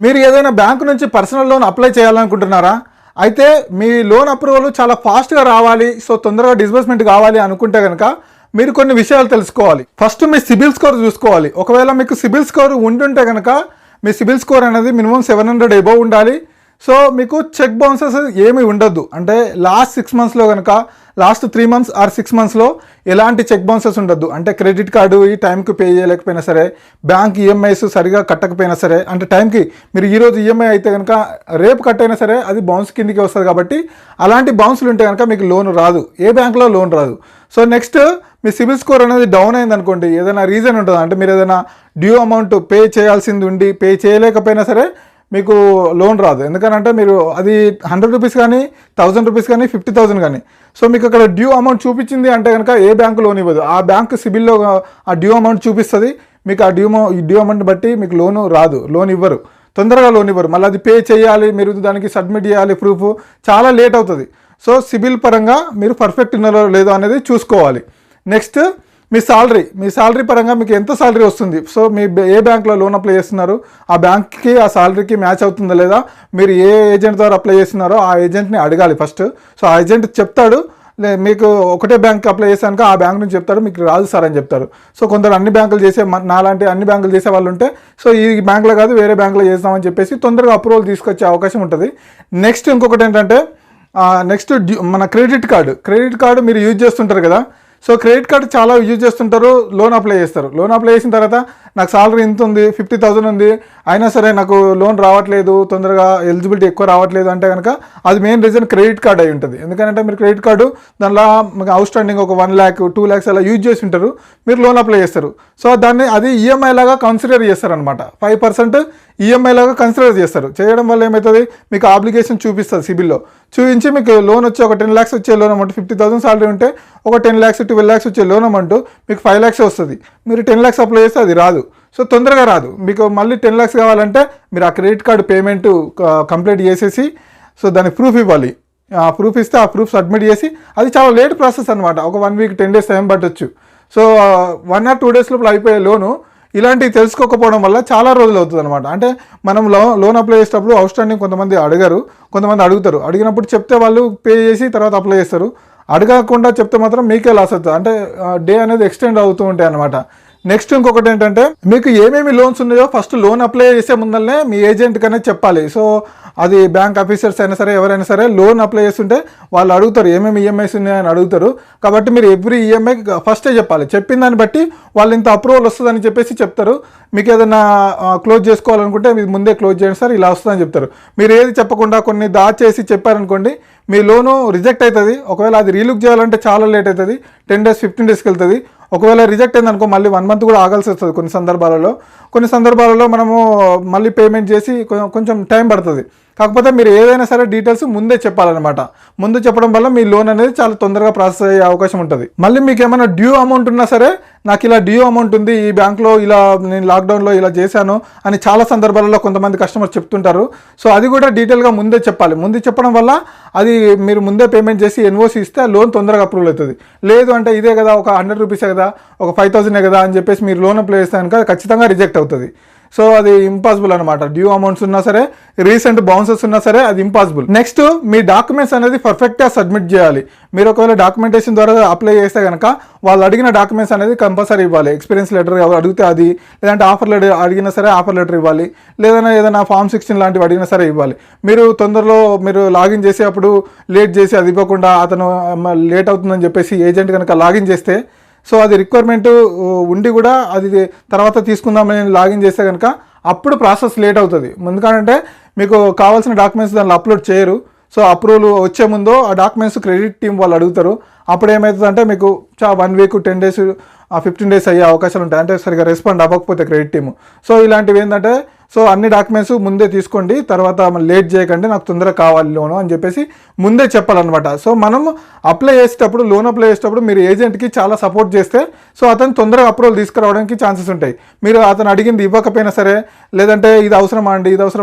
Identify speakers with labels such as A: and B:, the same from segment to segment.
A: మీరు ఏదైనా బ్యాంకు నుంచి పర్సనల్ లోన్ అప్లై చేయాలనుకుంటున్నారా? అయితే మీ లోన్ అప్రూవల్ చాలా ఫాస్ట్‌గా రావాలి. సో తొందరగా డిస్బర్స్‌మెంట్ కావాలి అనుకుంటే గనక మీరు కొన్ని విషయాలు తెలుసుకోవాలి. ఫస్ట్ మీ సిబిల్ స్కోర్ చూసుకోవాలి. ఒకవేళ మీకు సిబిల్ స్కోర్ ఉండుంటే గనక మీ సిబిల్ స్కోర్ అనేది మినిమం 700 అబోవ్ ఉండాలి. సో మీకు చెక్ బౌన్సెస్ ఏమీ ఉండొద్దు. అంటే లాస్ట్ 6 మంత్స్లో కనుక లాస్ట్ 3 మంత్స్ ఆర్ 6 మంత్స్లో ఎలాంటి చెక్ బౌన్సెస్ ఉండొద్దు. అంటే క్రెడిట్ కార్డు ఈ టైంకి పే చేయలేకపోయినా సరే, బ్యాంక్ ఈఎంఐస్ సరిగా కట్టకపోయినా సరే, అంటే టైంకి మీరు ఈరోజు ఈఎంఐ అయితే కనుక రేపు కట్ అయినా సరే అది బౌన్స్ కిందికి వస్తుంది. కాబట్టి అలాంటి బౌన్స్లు ఉంటే కనుక మీకు లోన్ రాదు, ఏ బ్యాంకులో లోన్ రాదు. సో నెక్స్ట్ మీ సిబిల్ స్కోర్ అనేది డౌన్ అయింది అనుకోండి, ఏదైనా రీజన్ ఉంటుంది. అంటే మీరు ఏదైనా డ్యూ అమౌంట్ పే చేయాల్సింది ఉండి పే చేయలేకపోయినా సరే మీకు లోన్ రాదు. ఎందుకనంటే మీరు అది 100 రూపీస్ కానీ 1000 రూపీస్ కానీ 50,000 కానీ సో మీకు అక్కడ డ్యూ అమౌంట్ చూపించింది అంటే కనుక ఏ బ్యాంకు లోన్ ఇవ్వదు. ఆ బ్యాంకు సిబిల్లో ఆ డ్యూ అమౌంట్ చూపిస్తుంది. మీకు ఆ డ్యూ అమౌంట్ బట్టి మీకు లోన్ రాదు, లోన్ ఇవ్వరు, తొందరగా లోన్ ఇవ్వరు. మళ్ళీ అది పే చేయాలి, మీరు దానికి సబ్మిట్ చేయాలి ప్రూఫ్, చాలా లేట్ అవుతుంది. సో సిబిల్ పరంగా మీరు పర్ఫెక్ట్ ఉన్నారో లేదో అనేది చూసుకోవాలి. నెక్స్ట్ మీ శాలరీ పరంగా మీకు ఎంత శాలరీ వస్తుంది, సో మీ ఏ బ్యాంక్లో లోన్ అప్లై చేస్తున్నారు, ఆ బ్యాంక్కి ఆ శాలరీకి మ్యాచ్ అవుతుందా లేదా, మీరు ఏ ఏజెంట్ ద్వారా అప్లై చేస్తున్నారో ఆ ఏజెంట్ని అడగాలి ఫస్ట్. సో ఆ ఏజెంట్ చెప్తాడు, మీకు ఒకటే బ్యాంక్ అప్లై చేశాక ఆ బ్యాంక్ నుంచి చెప్తారు మీకు రాదు సార్ అని చెప్తారు. సో కొందరు అన్ని బ్యాంకులు చేసే నాలాంటి అన్ని బ్యాంకులు చేసే వాళ్ళు ఉంటే సో ఈ బ్యాంకులో కాదు వేరే బ్యాంకులో చేస్తామని చెప్పేసి తొందరగా అప్రూవల్ తీసుకొచ్చే అవకాశం ఉంటుంది. నెక్స్ట్ ఇంకొకటి ఏంటంటే నెక్స్ట్ మన క్రెడిట్ కార్డు మీరు యూజ్ చేస్తుంటారు కదా. సో క్రెడిట్ కార్డు చాలా యూజ్ చేస్తుంటారు, లోన్ అప్లై చేస్తారు. లోన్ అప్లై చేసిన తర్వాత నాకు సాలరీ ఇంత ఉంది, 50,000 ఉంది, అయినా సరే నాకు లోన్ రావట్లేదు, తొందరగా ఎలిజిబిలిటీ ఎక్కువ రావట్లేదు అంటే కనుక అది మెయిన్ రీజన్ క్రెడిట్ కార్డ్ అయి ఉంటుంది. ఎందుకంటే మీరు క్రెడిట్ కార్డు దానిలో మీకు అవుట్ స్టాండింగ్ ఒక 1 lakh 2 lakhs అలా యూజ్ చేసి ఉంటారు, మీరు లోన్ అప్లై చేస్తారు. సో అది ఈఎంఐ లాగా కన్సిడర్ చేస్తారనమాట. 5% ఈఎంఐ లాగా కన్సిడర్ చేస్తారు. చేయడం వల్ల ఏమవుతుంది, మీకు ఆబ్లిగేషన్ చూపిస్తుంది సిబిల్లో, చూపించి మీకు లోన్ వచ్చి ఒక 10 lakhs వచ్చే లోన్ అమౌంట్, 50,000 సాలరీ ఉంటే ఒక 10 lakhs 12 lakhs వచ్చే లోన్ అమౌంట్ మీకు 5 lakhs వస్తుంది. మీరు 10 lakhs అప్లై చేస్తే అది రాదు, సో తొందరగా రాదు. మీకు మళ్ళీ 10 lakhs కావాలంటే మీరు ఆ క్రెడిట్ కార్డు పేమెంట్ కంప్లీట్ చేసేసి సో దానికి ప్రూఫ్ ఇవ్వాలి. ఆ ప్రూఫ్ ఇస్తే ఆ ప్రూఫ్ సబ్మిట్ చేసి, అది చాలా లేట్ ప్రాసెస్ అనమాట. ఒక 1 week 10 days టైం పట్టొచ్చు. సో 1 or 2 days లోపల అయిపోయే లోను ఇలాంటివి తెలుసుకోకపోవడం వల్ల చాలా రోజులు అవుతుంది అనమాట. అంటే మనం లోన్ అప్లై చేసేటప్పుడు అవుట్ స్టాండింగ్ కొంతమంది అడుగుతారు. అడిగినప్పుడు చెప్తే వాళ్ళు పే చేసి తర్వాత అప్లై చేస్తారు. అడగకుండా చెప్తే మాత్రం మీకే లాస్ అవుతుంది. అంటే డే అనేది ఎక్స్టెండ్ అవుతూ ఉంటాయి అనమాట. నెక్స్ట్ ఇంకొకటి ఏంటంటే మీకు ఏమేమి లోన్స్ ఉన్నాయో ఫస్ట్ లోన్ అప్లై చేసే ముందరనే మీ ఏజెంట్కి అనేది చెప్పాలి. సో అది బ్యాంక్ ఆఫీసర్స్ అయినా సరే ఎవరైనా సరే లోన్ అప్లై చేస్తుంటే వాళ్ళు అడుగుతారు ఏమేమి ఈఎంఐస్ ఉన్నాయని అడుగుతారు. కాబట్టి మీరు ఎవ్రీ ఈఎంఐ ఫస్టే చెప్పాలి. చెప్పిన దాన్ని బట్టి వాళ్ళు ఇంత అప్రూవల్ వస్తుందని చెప్పేసి చెప్తారు. మీకు ఏదైనా క్లోజ్ చేసుకోవాలనుకుంటే మీరు ముందే క్లోజ్ చేయండి సార్ ఇలా వస్తుందని చెప్తారు. మీరు ఏది చెప్పకుండా కొన్ని దాచేసి చెప్పారనుకోండి మీ లోను రిజెక్ట్ అవుతుంది. ఒకవేళ అది రీలుక్ చేయాలంటే చాలా లేట్ అవుతుంది, 10 days 15 daysకి వెళ్తుంది. ఒకవేళ రిజెక్ట్ అయిందనుకో మళ్ళీ 1 month కూడా ఆగాల్సి వస్తుంది. కొన్ని సందర్భాలలో మనము మళ్ళీ పేమెంట్ చేసి కొంచెం టైం పడుతుంది. కాకపోతే మీరు ఏదైనా సరే డీటెయిల్స్ ముందే చెప్పాలన్నమాట. ముందు చెప్పడం వల్ల మీ లోన్ అనేది చాలా తొందరగా ప్రాసెస్ అయ్యే అవకాశం ఉంటుంది. మళ్ళీ మీకు ఏమైనా డ్యూ అమౌంట్ ఉన్నా సరే నాకు ఇలా డ్యూ అమౌంట్ ఉంది, ఈ బ్యాంక్లో ఇలా నేను లాక్డౌన్లో ఇలా చేశాను అని చాలా సందర్భాలలో కొంతమంది కస్టమర్స్ చెప్తుంటారు. సో అది కూడా డీటెయిల్గా ముందే చెప్పాలి. ముందు చెప్పడం వల్ల అది మీరు ముందే పేమెంట్ చేసి ఎన్ఓసి ఇస్తే లోన్ తొందరగా అప్రూవల్ అవుతుంది. లేదు అంటే ఇదే కదా ఒక 100 రూపీసే కదా ఒక 5,000 కదా అని చెప్పేసి మీరు లోన్ అప్లై చేస్తే కనుక ఖచ్చితంగా రిజెక్ట్ అవుతుంది. సో అది ఇంపాసిబుల్ అనమాట. డ్యూ అమౌంట్స్ ఉన్నా సరే రీసెంట్ బౌన్సెస్ ఉన్నా సరే అది ఇంపాసిబుల్. నెక్స్ట్ మీ డాక్యుమెంట్స్ అనేది పర్ఫెక్ట్గా సబ్మిట్ చేయాలి. మీరు ఒకవేళ డాక్యుమెంటేషన్ ద్వారా అప్లై చేస్తే కనుక వాళ్ళు అడిగిన డాక్యుమెంట్స్ అనేది కంపల్సరీ ఇవ్వాలి. ఎక్స్పీరియన్స్ లెటర్ అడిగితే అది, లేదంటే ఆఫర్ లెటర్ అడిగినా సరే ఆఫర్ లెటర్ ఇవ్వాలి, లేదన్నా ఏదైనా Form 16 లాంటివి అడిగినా సరే ఇవ్వాలి. మీరు తొందరలో మీరు లాగిన్ చేసేటప్పుడు లేట్ చేసి అది ఇవ్వకుండా అతను లేట్ అవుతుందని చెప్పేసి ఏజెంట్ కనుక లాగిన్ చేస్తే సో అది రిక్వైర్మెంట్ ఉండి కూడా అది తర్వాత తీసుకుందామని లాగిన్ చేస్తే కనుక అప్పుడు ప్రాసెస్ లేట్ అవుతుంది. ఎందుకంటే మీకు కావాల్సిన డాక్యుమెంట్స్ దానిలో అప్లోడ్ చేయరు. సో అప్రూవల్ వచ్చే ముందు ఆ డాక్యుమెంట్స్ క్రెడిట్ టీం వాళ్ళు అడుగుతారు. అప్పుడు ఏమవుతుందంటే మీకు 1 week 10 days 15 days అయ్యే అవకాశాలు ఉంటాయి. అంటే సరిగా రెస్పాండ్ అవ్వకపోతే క్రెడిట్ టీము. సో ఇలాంటివి ఏంటంటే సో అన్ని డాక్యుమెంట్స్ ముందే తీసుకోండి, తర్వాత లేట్ చేయకండి, నాకు తొందరగా కావాలి లోను అని చెప్పేసి ముందే చెప్పాలన్నమాట. సో మనం లోన్ అప్లై చేసేటప్పుడు మీరు ఏజెంట్కి చాలా సపోర్ట్ చేస్తే సో అతను తొందరగా అప్రూవల్ తీసుకురావడానికి ఛాన్సెస్ ఉంటాయి. మీరు అతను అడిగింది ఇవ్వకపోయినా సరే, లేదంటే ఇది అవసరమా అండి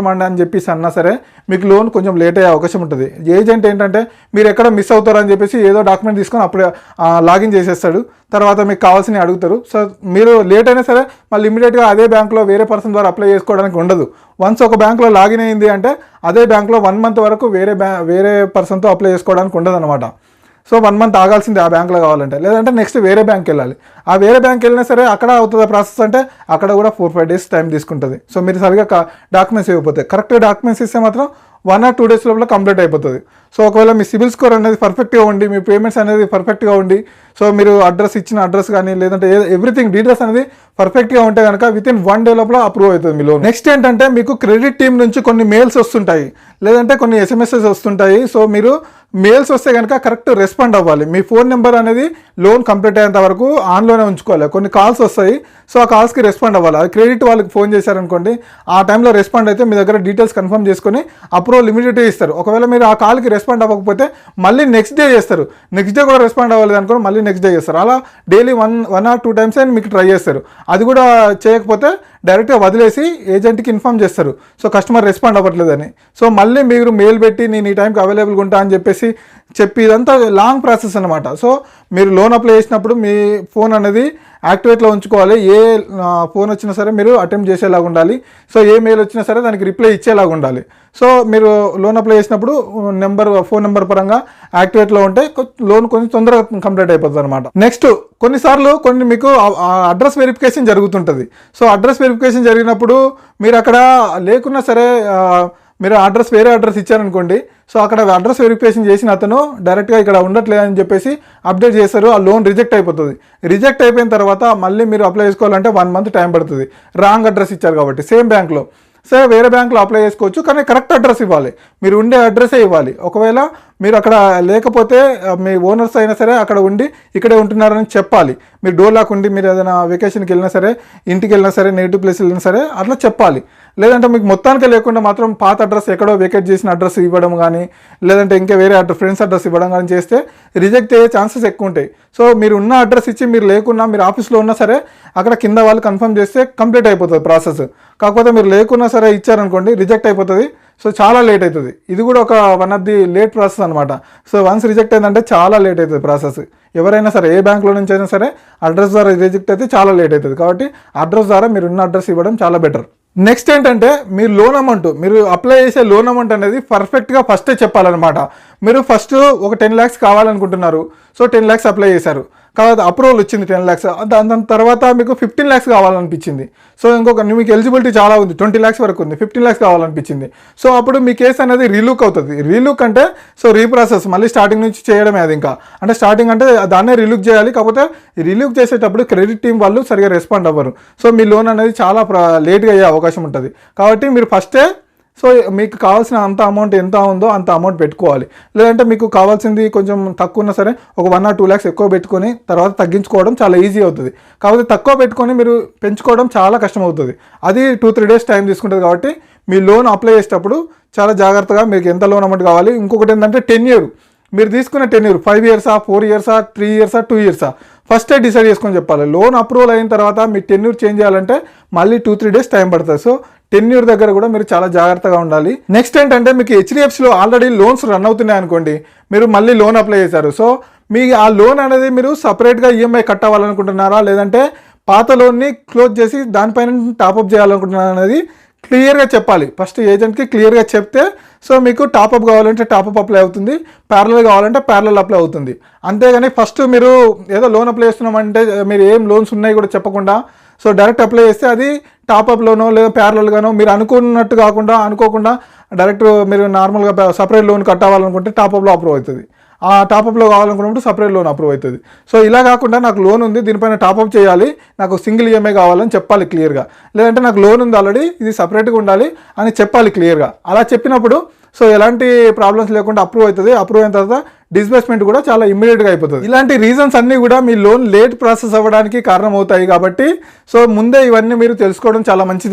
A: అని చెప్పేసి అన్నా సరే మీకు లోన్ కొంచెం లేట్ అయ్యే అవకాశం ఉంటుంది. ఏజెంట్ ఏంటంటే మీరు ఎక్కడ మిస్ అవుతారని చెప్పేసి ఏదో డాక్యుమెంట్ తీసుకొని అప్పుడే లాగిన్ చేసేస్తాడు. తర్వాత మీకు కావాల్సినవి అడుగుతారు. సో మీరు లేట్ అయినా సరే మళ్ళీ ఇమీడియట్గా అదే బ్యాంక్లో వేరే పర్సన్ ద్వారా అప్లై చేసుకోవడానికి ఉండదు. వన్స్ ఒక బ్యాంక్లో లాగిన్ అయింది అంటే అదే బ్యాంక్లో 1 month వరకు వేరే పర్సన్తో అప్లై చేసుకోవడానికి ఉండదు అనమాట. సో 1 month ఆగాల్సిందే ఆ బ్యాంక్లో కావాలంటే, లేదంటే నెక్స్ట్ వేరే బ్యాంక్కి వెళ్ళాలి. ఆ వేరే బ్యాంక్కి వెళ్ళినా సరే అక్కడ అవుతుంది ప్రాసెస్ అంటే అక్కడ కూడా 4-5 days టైం తీసుకుంటుంది. సో మీరు సరిగా డాక్యుమెంట్స్ ఇవ్వకపోతే, కరెక్ట్గా డాక్యుమెంట్స్ ఇస్తే మాత్రం 1 or 2 days లోపల కంప్లీట్ అయిపోతుంది. సో ఒకవేళ మీ సిబిల్ స్కోర్ అనేది పర్ఫెక్ట్గా ఉండి, మీ పేమెంట్స్ అనేది పర్ఫెక్ట్గా ఉండి, సో మీరు ఇచ్చిన అడ్రస్ కానీ లేదంటే ఎవ్రీథింగ్ డీటెయిల్స్ అనేది పర్ఫెక్ట్గా ఉంటే కనుక వితిన్ 1 day లోపల అప్రూవ్ అవుతుంది మీ లోన్. నెక్స్ట్ ఏంటంటే మీకు క్రెడిట్ టీమ్ నుంచి కొన్ని మెయిల్స్ వస్తుంటాయి, లేదంటే కొన్ని ఎస్ఎంఎస్ఎస్ వస్తుంటాయి. సో మీరు మెయిల్స్ వస్తే కనుక కరెక్ట్ రెస్పాండ్ అవ్వాలి. మీ ఫోన్ నెంబర్ అనేది లోన్ కంప్లీట్ అయ్యేంత వరకు ఆన్లోనే ఉంచుకోవాలి. కొన్ని కాల్స్ వస్తాయి, సో ఆ కాల్స్కి రెస్పాండ్ అవ్వాలి. అది క్రెడిట్ వాళ్ళకి ఫోన్ చేశారనుకోండి, ఆ టైంలో రెస్పాండ్ అయితే మీ దగ్గర డీటెయిల్స్ కన్ఫర్మ్ చేసుకొని అప్రూవల్ ఇమీడియట్గా ఇస్తారు. ఒకవేళ మీరు ఆ కాల్కి రెస్పాండ్ అవ్వకపోతే మళ్ళీ నెక్స్ట్ డే చేస్తారు. నెక్స్ట్ డే కూడా రెస్పాండ్ అవ్వలేదు అనుకోండి, మళ్ళీ నెక్స్ట్ డే చేస్తారు. అలా డైలీ 1 or 2 times అయినా మీకు ట్రై చేస్తారు. అది కూడా చేయకపోతే డైరెక్ట్గా వదిలేసి ఏజెంట్కి ఇన్ఫామ్ చేస్తారు, సో కస్టమర్ రెస్పాండ్ అవ్వట్లేదని. సో మళ్ళీ మీరు మెయిల్ పెట్టి నేను ఈ టైంకి అవైలబుల్గా ఉంటా అని చెప్పి ఇదంతా లాంగ్ ప్రాసెస్ అనమాట. సో మీరు లోన్ అప్లై చేసినప్పుడు మీ ఫోన్ అనేది యాక్టివేట్లో ఉంచుకోవాలి. ఏ ఫోన్ వచ్చినా సరే మీరు అటెంప్ట్ చేసేలాగా ఉండాలి. సో ఏ మెయిల్ వచ్చినా సరే దానికి రిప్లై ఇచ్చేలాగా ఉండాలి. సో మీరు లోన్ అప్లై చేసినప్పుడు ఫోన్ నెంబర్ పరంగా యాక్టివేట్లో ఉంటే లోన్ కొంచెం తొందరగా కంప్లీట్ అయిపోతుంది అనమాట. నెక్స్ట్ కొన్నిసార్లు మీకు అడ్రస్ వెరిఫికేషన్ జరుగుతుంటుంది. సో అడ్రస్ వెరిఫికేషన్ జరిగినప్పుడు మీరు అక్కడ లేకున్నా సరే మీరు వేరే అడ్రస్ ఇచ్చారనుకోండి, సో అక్కడ అడ్రస్ వెరిఫికేషన్ చేసిన అతను డైరెక్ట్గా ఇక్కడ ఉండట్లేదని చెప్పేసి అప్డేట్ చేస్తారు. ఆ లోన్ రిజెక్ట్ అయిపోతుంది. రిజెక్ట్ అయిపోయిన తర్వాత మళ్ళీ మీరు అప్లై చేసుకోవాలంటే 1 month టైం పడుతుంది. రాంగ్ అడ్రస్ ఇచ్చారు కాబట్టి. సేమ్ బ్యాంక్లో సరే వేరే బ్యాంక్లో అప్లై చేసుకోవచ్చు, కానీ కరెక్ట్ అడ్రస్ ఇవ్వాలి. మీరు ఉండే అడ్రస్సే ఇవ్వాలి. ఒకవేళ మీరు అక్కడ లేకపోతే మీ ఓనర్స్ అయినా సరే అక్కడ ఉండి ఇక్కడే ఉంటున్నారని చెప్పాలి. మీరు డోర్ లాక్ ఉండి మీరు ఏదైనా వెకేషన్కి వెళ్ళినా సరే, ఇంటికి వెళ్ళినా సరే, నెగిటివ్ ప్లేస్ వెళ్ళినా సరే అట్లా చెప్పాలి. లేదంటే మీకు మొత్తానికి లేకుండా మాత్రం పాత అడ్రస్ ఎక్కడో వేకేట్ చేసిన అడ్రస్ ఇవ్వడం కానీ, లేదంటే ఇంకా వేరే ఫ్రెండ్స్ అడ్రస్ ఇవ్వడం కానీ చేస్తే రిజెక్ట్ అయ్యే ఛాన్సెస్ ఎక్కువ ఉంటాయి. సో మీరు ఉన్న అడ్రస్ ఇచ్చి మీరు లేకున్నా, మీరు ఆఫీస్లో ఉన్నా సరే అక్కడ కింద వాళ్ళు కన్ఫర్మ్ చేస్తే కంప్లీట్ అయిపోతుంది ప్రాసెస్. కాకపోతే మీరు లేకున్నా సరే ఇచ్చారనుకోండి, రిజెక్ట్ అయిపోతుంది. సో చాలా లేట్ అవుతుంది. ఇది కూడా ఒక one of the late process అనమాట. సో వన్స్ రిజెక్ట్ అయిందంటే చాలా లేట్ అవుతుంది ప్రాసెస్. ఎవరైనా సరే ఏ బ్యాంక్లో నుంచి అయినా సరే అడ్రస్ ద్వారా రిజెక్ట్ అయితే చాలా లేట్ అవుతుంది. కాబట్టి అడ్రస్ ద్వారా మీరు ఉన్న అడ్రస్ ఇవ్వడం చాలా బెటర్. నెక్స్ట్ ఏంటంటే మీరు లోన్ అమౌంట్, మీరు అప్లై చేసే లోన్ అమౌంట్ అనేది పర్ఫెక్ట్గా ఫస్టే చెప్పాలన్నమాట. మీరు ఫస్ట్ ఒక 10 lakhs కావాలనుకుంటున్నారు, సో 10 lakhs అప్లై చేశారు, కాబట్టి అప్రూవల్ వచ్చింది 10 lakhs. దాని తర్వాత మీకు 15 lakhs కావాలనిపించింది. సో మీకు ఎలిజిబిలిటీ చాలా ఉంది, 20 lakhs వరకు ఉంది, 15 lakhs కావాలనిపించింది. సో అప్పుడు మీ కేసు అనేది రీలుక్ అవుతుంది. రీలుక్ అంటే సో రీప్రాసెస్, మళ్ళీ స్టార్టింగ్ నుంచి చేయడమే. అది ఇంకా అంటే స్టార్టింగ్ అంటే దాన్నే రీలుక్ చేయాలి. కాకపోతే రీలుక్ చేసేటప్పుడు క్రెడిట్ టీం వాళ్ళు సరిగా రెస్పాండ్ అవ్వరు. సో మీ లోన్ అనేది చాలా లేట్గా అయ్యే అవకాశం ఉంటుంది. కాబట్టి మీరు ఫస్టే సో మీకు కావాల్సిన అంత అమౌంట్ ఎంత ఉందో అంత అమౌంట్ పెట్టుకోవాలి. లేదంటే మీకు కావాల్సింది కొంచెం తక్కువ ఉన్నా సరే ఒక 1 or 2 lakhs ఎక్కువ పెట్టుకొని తర్వాత తగ్గించుకోవడం చాలా ఈజీ అవుతుంది. కాబట్టి తక్కువ పెట్టుకొని మీరు పెంచుకోవడం చాలా కష్టం అవుతుంది. అది 2-3 days టైం తీసుకుంటుంది. కాబట్టి మీ లోన్ అప్లై చేసేటప్పుడు చాలా జాగ్రత్తగా మీకు ఎంత లోన్ అమౌంట్ కావాలి. ఇంకొకటి ఏంటంటే టెన్యూర్, మీరు తీసుకున్న tenure 5 years, 4 years, 3 years, 2 years ఫస్టే డిసైడ్ చేసుకొని చెప్పాలి. లోన్ అప్రూవల్ అయిన తర్వాత మీ టెన్యూర్ చేంజ్ చేయాలంటే మళ్ళీ 2-3 days టైం పడుతుంది. సో టెన్యూర్ దగ్గర కూడా మీరు చాలా జాగ్రత్తగా ఉండాలి. నెక్స్ట్ ఏంటంటే మీకు హెచ్డిఎఫ్సిలో ఆల్రెడీ లోన్స్ రన్ అవుతున్నాయి అనుకోండి, మీరు మళ్ళీ లోన్ అప్లై చేశారు. సో మీ ఆ లోన్ అనేది మీరు సపరేట్గా ఈఎంఐ కట్టవాలనుకుంటున్నారా, లేదంటే పాత లోన్ని క్లోజ్ చేసి దానిపైన టాప్అప్ చేయాలనుకుంటున్నారా అనేది క్లియర్గా చెప్పాలి. ఫస్ట్ ఏజెంట్కి క్లియర్గా చెప్తే సో మీకు టాప్అప్ కావాలంటే టాప్అప్ అప్లై అవుతుంది, ప్యారలల్ కావాలంటే ప్యారలల్ అప్లై అవుతుంది. అంతేగాని ఫస్ట్ మీరు ఏదో లోన్ అప్లై చేస్తున్నామంటే మీరు ఏం లోన్స్ ఉన్నాయి కూడా చెప్పకుండా సో డైరెక్ట్ అప్లై చేస్తే అది టాప్అప్లోనో లేదా ప్యారలల్గానో మీరు అనుకున్నట్టు అనుకోకుండా డైరెక్ట్ మీరు నార్మల్గా సపరేట్ లోన్ కట్టాలనుకుంటే టాప్అప్లో అప్రూవ్ అవుతుంది. ఆ టాప్అప్లో కావాలనుకున్నప్పుడు సపరేట్ లోన్ అప్రూవ్ అవుతుంది. సో ఇలా కాకుండా నాకు లోన్ ఉంది, దీనిపైన టాప్అప్ చేయాలి, నాకు సింగిల్ ఈఎంఐ కావాలని చెప్పాలి క్లియర్గా. లేదంటే నాకు లోన్ ఉంది ఆల్రెడీ, ఇది సపరేట్గా ఉండాలి అని చెప్పాలి క్లియర్గా. అలా చెప్పినప్పుడు సో ఎలాంటి ప్రాబ్లమ్స్ లేకుండా అప్రూవ్ అవుతుంది. అప్రూవ్ అయిన తర్వాత డిస్బర్స్మెంట్ కూడా చాలా ఇమ్మీడియట్గా అయిపోతుంది. ఇలాంటి రీజన్స్ అన్నీ కూడా మీ లోన్ లేట్ ప్రాసెస్ అవ్వడానికి కారణం అవుతాయి. కాబట్టి సో ముందే ఇవన్నీ మీరు తెలుసుకోవడం చాలా మంచిది.